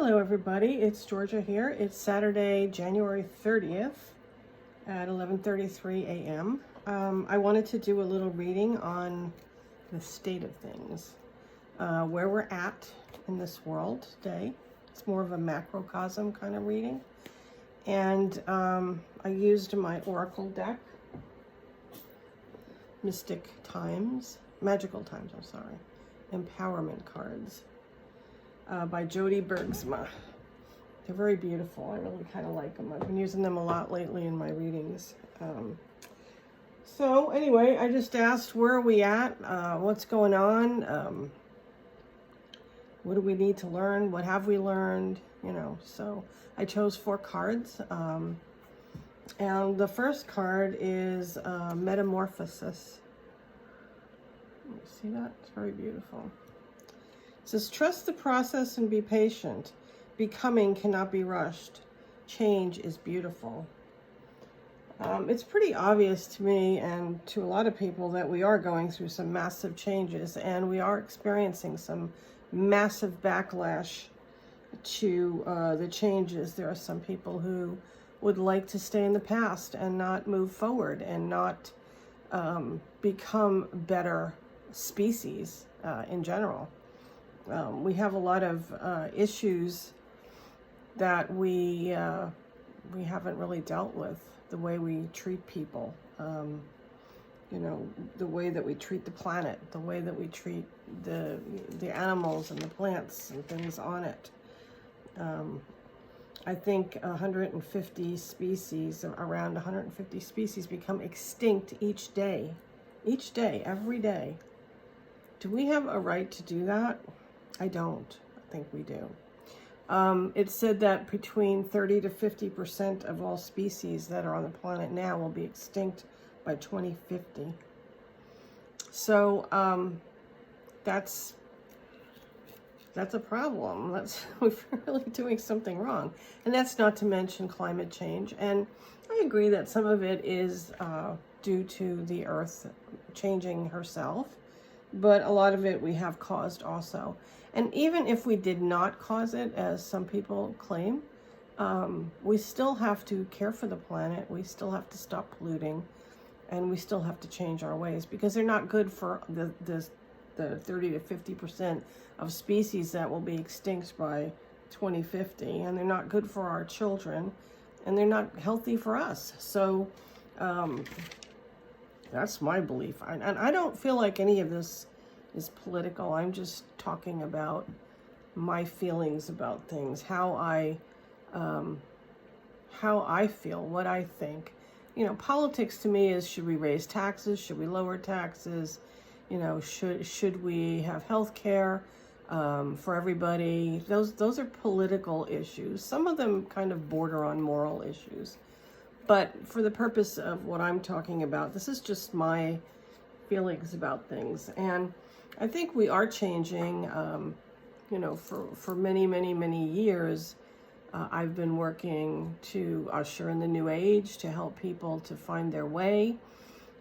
Hello everybody, it's Georgia here. It's Saturday, January 30th at 11:33 a.m. I wanted to do a little reading on the state of things, where we're at in this world today. It's more of a macrocosm kind of reading. And I used my Oracle deck, Magical Times, Empowerment cards. By Jody Bergsma. They're very beautiful. I really kind of like them. I've been using them a lot lately in my readings. So anyway, I just asked, where are we at? What's going on? What do we need to learn? What have we learned? So I chose 4 cards. And the first card is Metamorphosis. See that? It's very beautiful. It says, trust the process and be patient. Becoming cannot be rushed. Change is beautiful. It's pretty obvious to me and to a lot of people that we are going through some massive changes, and we are experiencing some massive backlash to the changes. There are some people who would like to stay in the past and not move forward and not become better species in general. We have a lot of issues that we haven't really dealt with. The way we treat people, the way that we treat the planet, the way that we treat the animals and the plants and things on it. I think around 150 species become extinct each day, every day. Do we have a right to do that? I don't think we do. It said that between 30 to 50% of all species that are on the planet now will be extinct by 2050. So that's a problem. We're really doing something wrong. And that's not to mention climate change. And I agree that some of it is due to the Earth changing herself, but a lot of it we have caused also. And even if we did not cause it, as some people claim, we still have to care for the planet. We still have to stop polluting, and we still have to change our ways, because they're not good for the 30 to 50% of species that will be extinct by 2050, and they're not good for our children, and they're not healthy for us. So that's my belief. And I don't feel like any of this is political. I'm just talking about my feelings about things, how I feel, what I think. Politics to me is, should we raise taxes? Should we lower taxes? Should we have health care for everybody? Those are political issues. Some of them kind of border on moral issues. But for the purpose of what I'm talking about, this is just my feelings about things. And I think we are changing. For many, many, many years, I've been working to usher in the new age, to help people to find their way,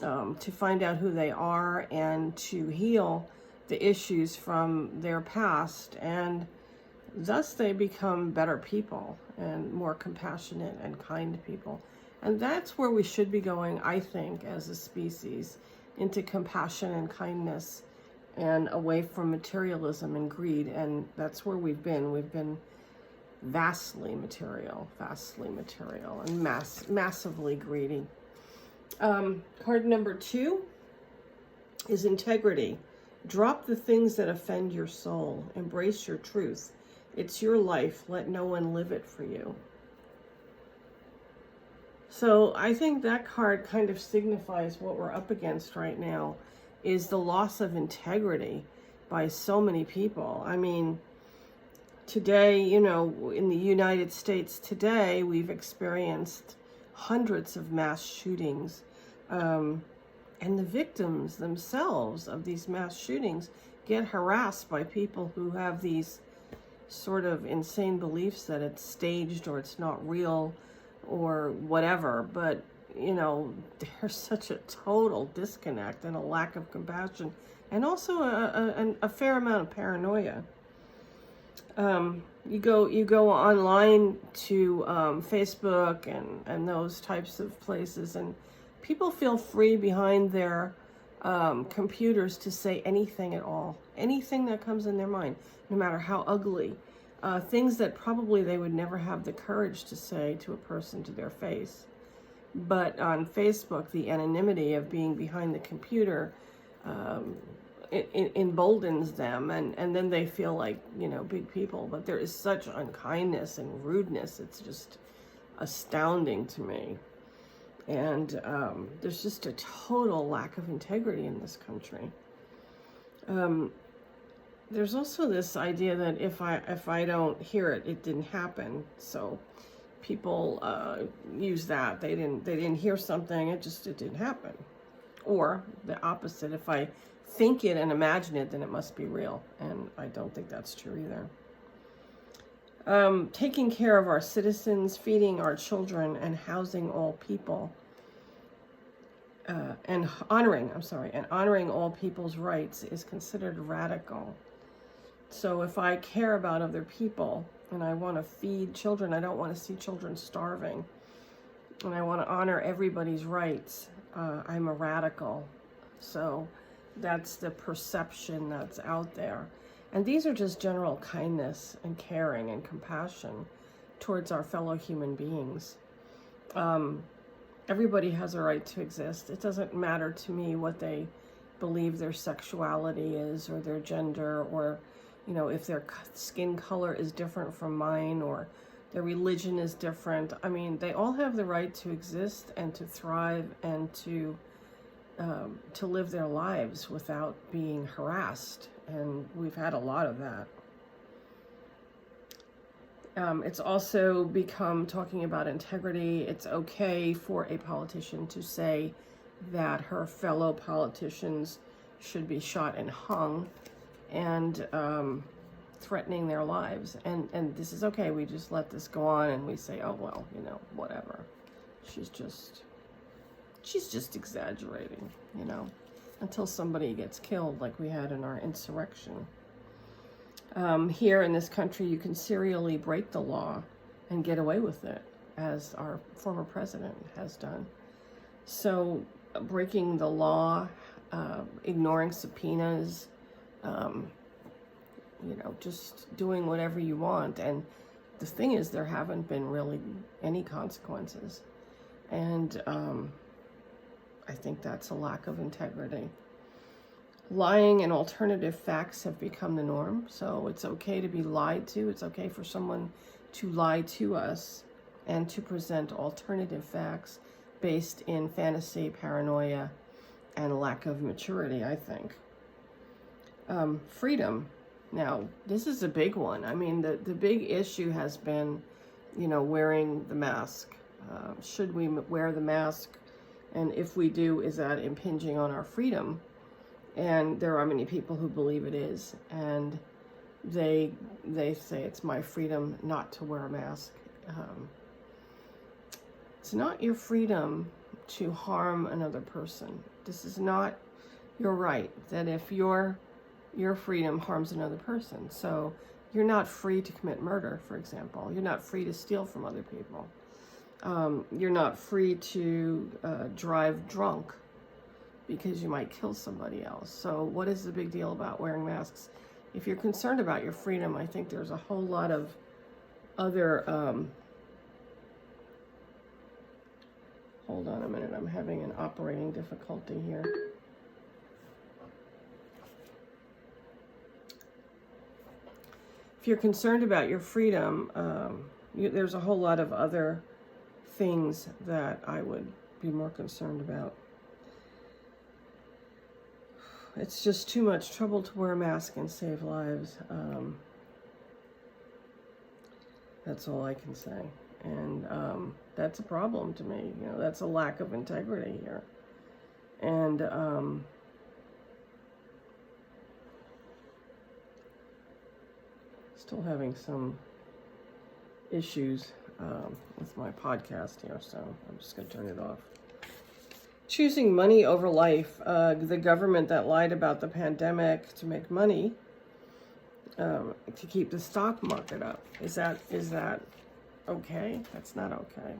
to find out who they are, and to heal the issues from their past. And thus they become better people and more compassionate and kind people. And that's where we should be going, I think, as a species, into compassion and kindness, and away from materialism and greed. And that's where we've been. We've been vastly material, and massively greedy. Card number 2 is integrity. Drop the things that offend your soul. Embrace your truth. It's your life. Let no one live it for you. So I think that card kind of signifies what we're up against right now, is the loss of integrity by so many people. I mean, today, in the United States today, we've experienced hundreds of mass shootings. And the victims themselves of these mass shootings get harassed by people who have these sort of insane beliefs that it's staged or it's not real or whatever. But there's such a total disconnect and a lack of compassion, and also a fair amount of paranoia. You go online to Facebook and those types of places, and people feel free behind their computers to say anything at all, anything that comes in their mind, no matter how ugly. Things that probably they would never have the courage to say to a person to their face. But on Facebook, the anonymity of being behind the computer it emboldens them, and then they feel like, big people. But there is such unkindness and rudeness. It's just astounding to me. And there's just a total lack of integrity in this country. There's also this idea that if I don't hear it, it didn't happen. So people use that. They didn't hear something. It didn't happen. Or the opposite. If I think it and imagine it, then it must be real. And I don't think that's true either. Taking care of our citizens, feeding our children, and housing all people, and honoring all people's rights is considered radical. So if I care about other people and I want to feed children, I don't want to see children starving, and I want to honor everybody's rights, I'm a radical. So that's the perception that's out there. And these are just general kindness and caring and compassion towards our fellow human beings. Everybody has a right to exist. It doesn't matter to me what they believe their sexuality is, or their gender, or if their skin color is different from mine, or their religion is different. I mean, they all have the right to exist and to thrive and to live their lives without being harassed. And we've had a lot of that. It's also become, talking about integrity, it's okay for a politician to say that her fellow politicians should be shot and hung, and threatening their lives. And this is okay. We just let this go on, and we say, oh, well, whatever. She's just exaggerating, until somebody gets killed, like we had in our insurrection. Here in this country, you can serially break the law and get away with it, as our former president has done. So breaking the law, ignoring subpoenas, just doing whatever you want. And the thing is, there haven't been really any consequences. And I think that's a lack of integrity. Lying and alternative facts have become the norm. So it's okay to be lied to. It's okay for someone to lie to us and to present alternative facts based in fantasy, paranoia, and a lack of maturity, I think. Freedom. Now, this is a big one. I mean, the big issue has been, wearing the mask. Should we wear the mask? And if we do, is that impinging on our freedom? And there are many people who believe it is. And they say it's my freedom not to wear a mask. It's not your freedom to harm another person. This is not your right. That if your freedom harms another person. So you're not free to commit murder, for example. You're not free to steal from other people. You're not free to drive drunk because you might kill somebody else. So what is the big deal about wearing masks? If you're concerned about your freedom, I think there's a whole lot of other... hold on a minute, I'm having an operating difficulty here. If you're concerned about your freedom, there's a whole lot of other things that I would be more concerned about. It's just too much trouble to wear a mask and save lives. That's all I can say. And that's a problem to me. That's a lack of integrity here. And still having some issues with my podcast here, so I'm just going to turn it off. Choosing money over life. The government that lied about the pandemic to make money to keep the stock market up. Is that okay? That's not okay.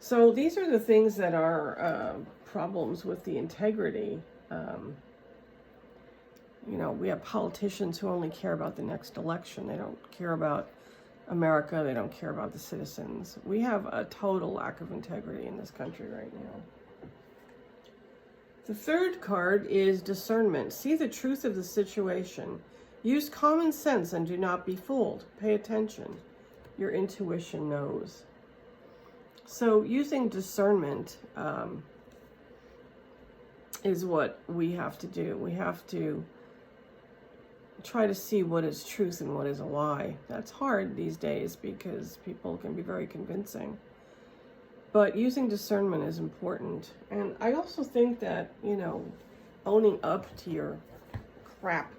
So these are the things that are problems with the integrity. We have politicians who only care about the next election. They don't care about America. They don't care about the citizens. We have a total lack of integrity in this country right now. The third card is discernment. See the truth of the situation. Use common sense and do not be fooled. Pay attention. Your intuition knows. So using discernment is what we have to do. We have to try to see what is truth and what is a lie. That's hard these days because people can be very convincing. But using discernment is important. And I also think that, owning up to your crap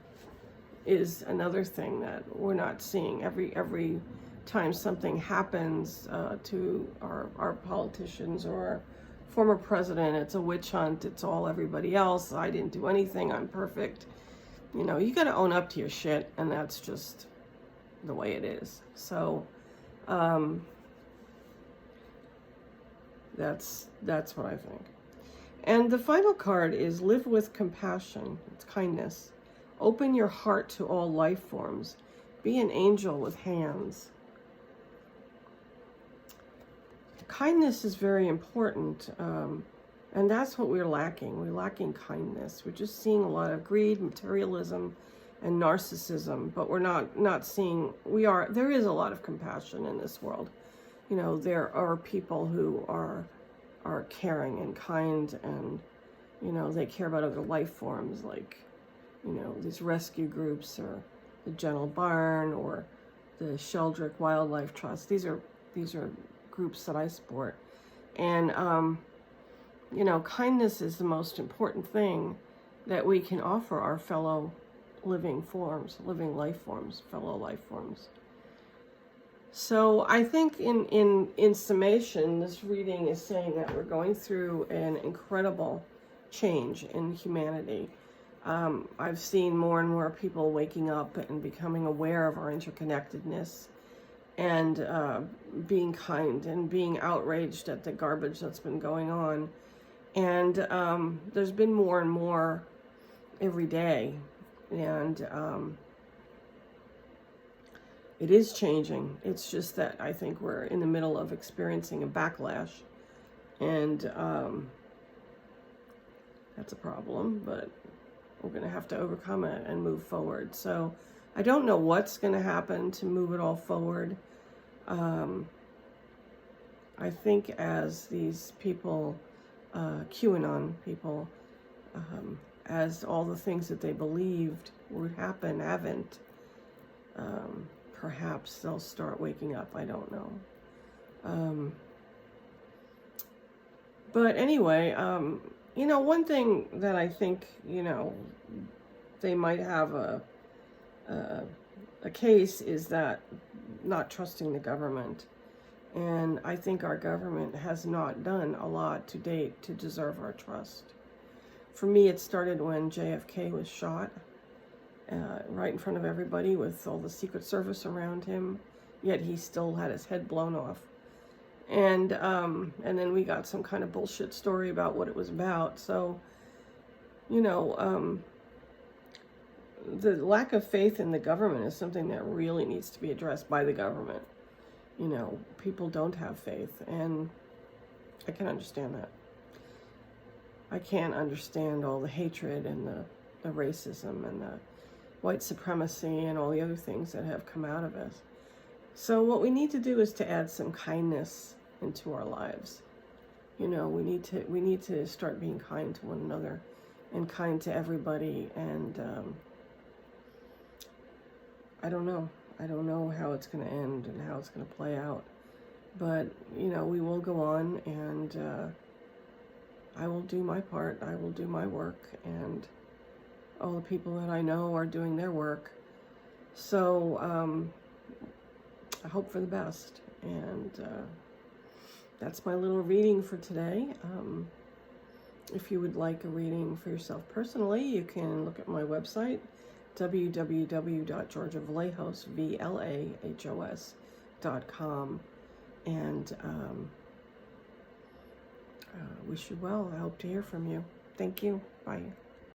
is another thing that we're not seeing. Every time something happens to our politicians or our former president, it's a witch hunt. It's all everybody else. I didn't do anything. I'm perfect. You got to own up to your shit, and that's just the way it is. So that's what I think. And the final card is live with compassion. It's kindness. Open your heart to all life forms. Be an angel with hands. Kindness is very important. And that's what we're lacking. We're lacking kindness. We're just seeing a lot of greed, materialism, and narcissism. But we're not seeing, there is a lot of compassion in this world. There are people who are caring and kind, and, they care about other life forms, like, these rescue groups, or the Gentle Barn, or the Sheldrick Wildlife Trust. These are groups that I support. And, kindness is the most important thing that we can offer our fellow living life forms, fellow life forms. So I think in summation, this reading is saying that we're going through an incredible change in humanity. I've seen more and more people waking up and becoming aware of our interconnectedness, and being kind and being outraged at the garbage that's been going on. And there's been more and more every day. And it is changing. It's just that I think we're in the middle of experiencing a backlash. And that's a problem, but we're going to have to overcome it and move forward. So I don't know what's going to happen to move it all forward. I think as these people, QAnon people, as all the things that they believed would happen haven't, perhaps they'll start waking up. I don't know. But anyway, one thing that I think, they might have a case is that not trusting the government. And I think our government has not done a lot to date to deserve our trust. For me, it started when JFK was shot right in front of everybody with all the Secret Service around him, yet he still had his head blown off. And then we got some kind of bullshit story about what it was about. So, the lack of faith in the government is something that really needs to be addressed by the government. People don't have faith, and I can understand that. I can't understand all the hatred and the racism and the white supremacy and all the other things that have come out of us. So what we need to do is to add some kindness into our lives. We need to start being kind to one another and kind to everybody. And I don't know how it's going to end and how it's going to play out. But, we will go on, and I will do my part. I will do my work, and all the people that I know are doing their work. So I hope for the best. And that's my little reading for today. If you would like a reading for yourself personally, you can look at my website, www.georgiavallejos.com. And wish you well. I hope to hear from you. Thank you. Bye.